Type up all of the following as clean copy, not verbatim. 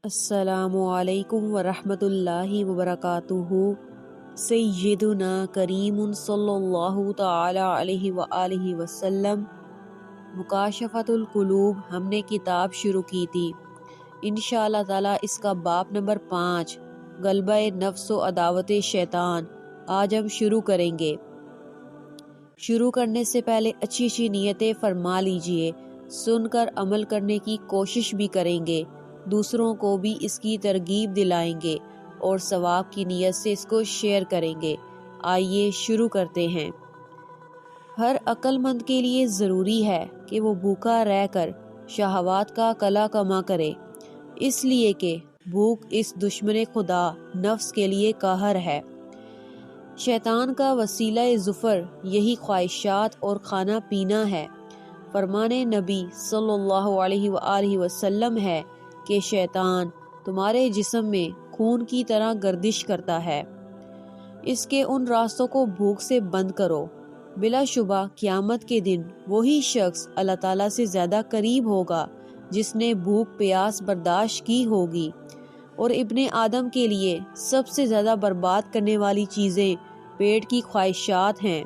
السلام علیکم ورحمۃ اللہ وبرکاتہ۔ سیدنا کریم صلی اللہ تعالی علیہ وآلہ وسلم۔ مکاشفۃ القلوب ہم نے کتاب شروع کی تھی، انشاءاللہ تعالی اس کا باب نمبر 5 غلبہ نفس و عداوت شیطان آج ہم شروع کریں گے۔ شروع کرنے سے پہلے اچھی اچھی نیتیں فرما لیجئے، سن کر عمل کرنے کی کوشش بھی کریں گے، دوسروں کو بھی اس کی ترغیب دلائیں گے اور ثواب کی نیت سے اس کو شیئر کریں گے۔ آئیے شروع کرتے ہیں۔ ہر عقل مند کے لیے ضروری ہے کہ وہ بھوکا رہ کر شہوات کا قلع کما کرے، اس لیے کہ بھوک اس دشمن خدا نفس کے لیے قہر ہے۔ شیطان کا وسیلہ ظفر یہی خواہشات اور کھانا پینا ہے۔ فرمان نبی صلی اللہ علیہ وآلہ وسلم ہے کہ شیطان تمہارے جسم میں خون کی طرح گردش کرتا ہے، اس کے ان راستوں کو بھوک سے بند کرو۔ بلا شبہ قیامت کے دن وہی شخص اللہ تعالیٰ سے زیادہ قریب ہوگا جس نے بھوک پیاس برداشت کی ہوگی، اور ابن آدم کے لیے سب سے زیادہ برباد کرنے والی چیزیں پیٹ کی خواہشات ہیں۔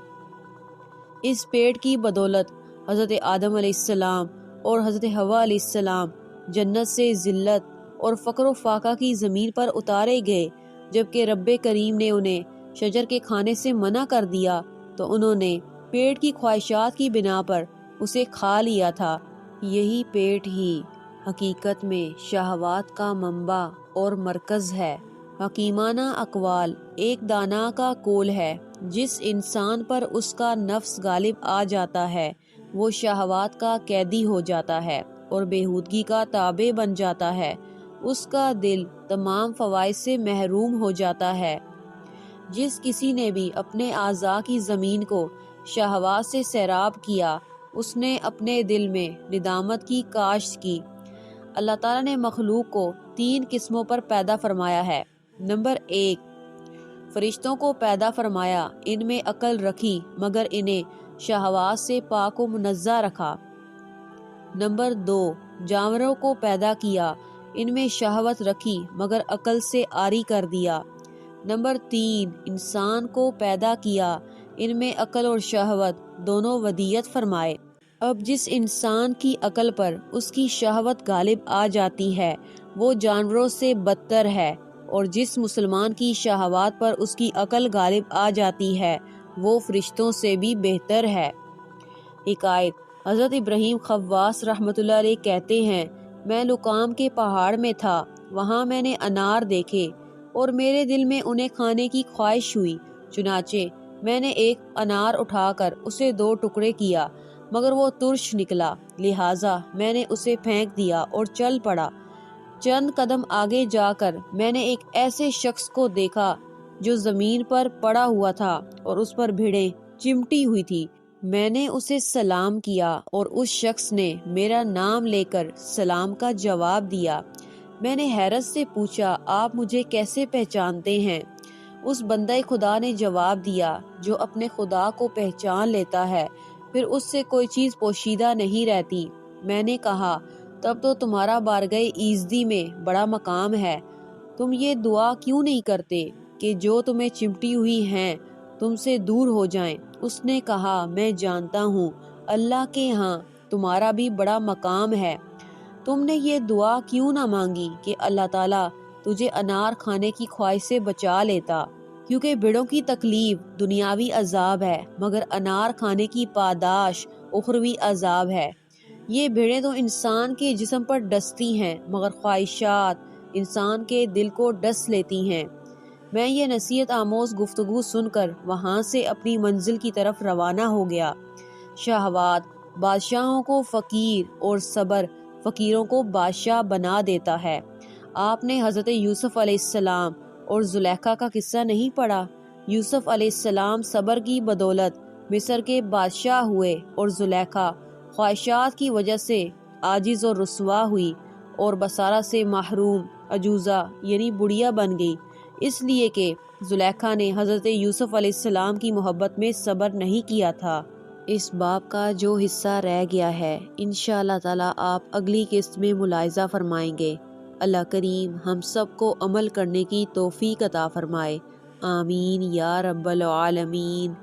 اس پیٹ کی بدولت حضرت آدم علیہ السلام اور حضرت حوا علیہ السلام جنت سے ذلت اور فقر و فاقہ کی زمین پر اتارے گئے، جبکہ رب کریم نے انہیں شجر کے کھانے سے منع کر دیا تو انہوں نے پیٹ کی خواہشات کی بنا پر اسے کھا لیا تھا۔ یہی پیٹ ہی حقیقت میں شہوات کا منبع اور مرکز ہے۔ حکیمانہ اقوال ایک دانا کا قول ہے، جس انسان پر اس کا نفس غالب آ جاتا ہے وہ شہوات کا قیدی ہو جاتا ہے اور بیہودگی کا تابع بن جاتا ہے، اس کا دل تمام فوائد سے محروم ہو جاتا ہے۔ جس کسی نے بھی اپنے اعضاء کی زمین کو شہوات سے سیراب کیا، اس نے اپنے دل میں ندامت کی کاشت کی۔ اللہ تعالیٰ نے مخلوق کو 3 قسموں پر پیدا فرمایا ہے۔ نمبر 1، فرشتوں کو پیدا فرمایا، ان میں عقل رکھی مگر انہیں شہوات سے پاک و منزہ رکھا۔ نمبر 2، جانوروں کو پیدا کیا، ان میں شہوت رکھی مگر عقل سے عاری کر دیا۔ نمبر 3، انسان کو پیدا کیا، ان میں عقل اور شہوت دونوں ودیت فرمائے۔ اب جس انسان کی عقل پر اس کی شہوت غالب آ جاتی ہے وہ جانوروں سے بدتر ہے، اور جس مسلمان کی شہوات پر اس کی عقل غالب آ جاتی ہے وہ فرشتوں سے بھی بہتر ہے۔ حکایت، حضرت ابراہیم خواص رحمۃ اللہ علیہ کہتے ہیں، میں لقام کے پہاڑ میں تھا، وہاں میں نے انار دیکھے اور میرے دل میں انہیں کھانے کی خواہش ہوئی، چنانچہ میں نے ایک انار اٹھا کر اسے 2 ٹکڑے کیا، مگر وہ ترش نکلا، لہٰذا میں نے اسے پھینک دیا اور چل پڑا۔ چند قدم آگے جا کر میں نے ایک ایسے شخص کو دیکھا جو زمین پر پڑا ہوا تھا اور اس پر بھیڑیں چمٹی ہوئی تھی۔ میں نے اسے سلام کیا اور اس شخص نے میرا نام لے کر سلام کا جواب دیا۔ میں نے حیرت سے پوچھا، آپ مجھے کیسے پہچانتے ہیں؟ اس بندہ خدا نے جواب دیا، جو اپنے خدا کو پہچان لیتا ہے پھر اس سے کوئی چیز پوشیدہ نہیں رہتی۔ میں نے کہا، تب تو تمہارا بارگاہ ایزدی میں بڑا مقام ہے، تم یہ دعا کیوں نہیں کرتے کہ جو تمہیں چمٹی ہوئی ہیں تم سے دور ہو جائیں؟ اس نے کہا، میں جانتا ہوں اللہ کے ہاں تمہارا بھی بڑا مقام ہے، تم نے یہ دعا کیوں نہ مانگی کہ اللہ تعالیٰ تجھے انار کھانے کی خواہش سے بچا لیتا، کیونکہ بھیڑوں کی تکلیف دنیاوی عذاب ہے مگر انار کھانے کی پاداش اخروی عذاب ہے۔ یہ بھیڑیں تو انسان کے جسم پر ڈستی ہیں مگر خواہشات انسان کے دل کو ڈس لیتی ہیں۔ میں یہ نصیحت آموز گفتگو سن کر وہاں سے اپنی منزل کی طرف روانہ ہو گیا۔ شہوات بادشاہوں کو فقیر اور صبر فقیروں کو بادشاہ بنا دیتا ہے۔ آپ نے حضرت یوسف علیہ السلام اور زلیخا کا قصہ نہیں پڑھا؟ یوسف علیہ السلام صبر کی بدولت مصر کے بادشاہ ہوئے اور زلیخا خواہشات کی وجہ سے عاجز اور رسوا ہوئی اور بصارہ سے محروم عجوزہ یعنی بڑھیا بن گئی، اس لیے کہ زلیخا نے حضرت یوسف علیہ السلام کی محبت میں صبر نہیں کیا تھا۔ اس باب کا جو حصہ رہ گیا ہے انشاءاللہ تعالی آپ اگلی قسط میں ملاحظہ فرمائیں گے۔ اللہ کریم ہم سب کو عمل کرنے کی توفیق عطا فرمائے، آمین یا رب العالمین۔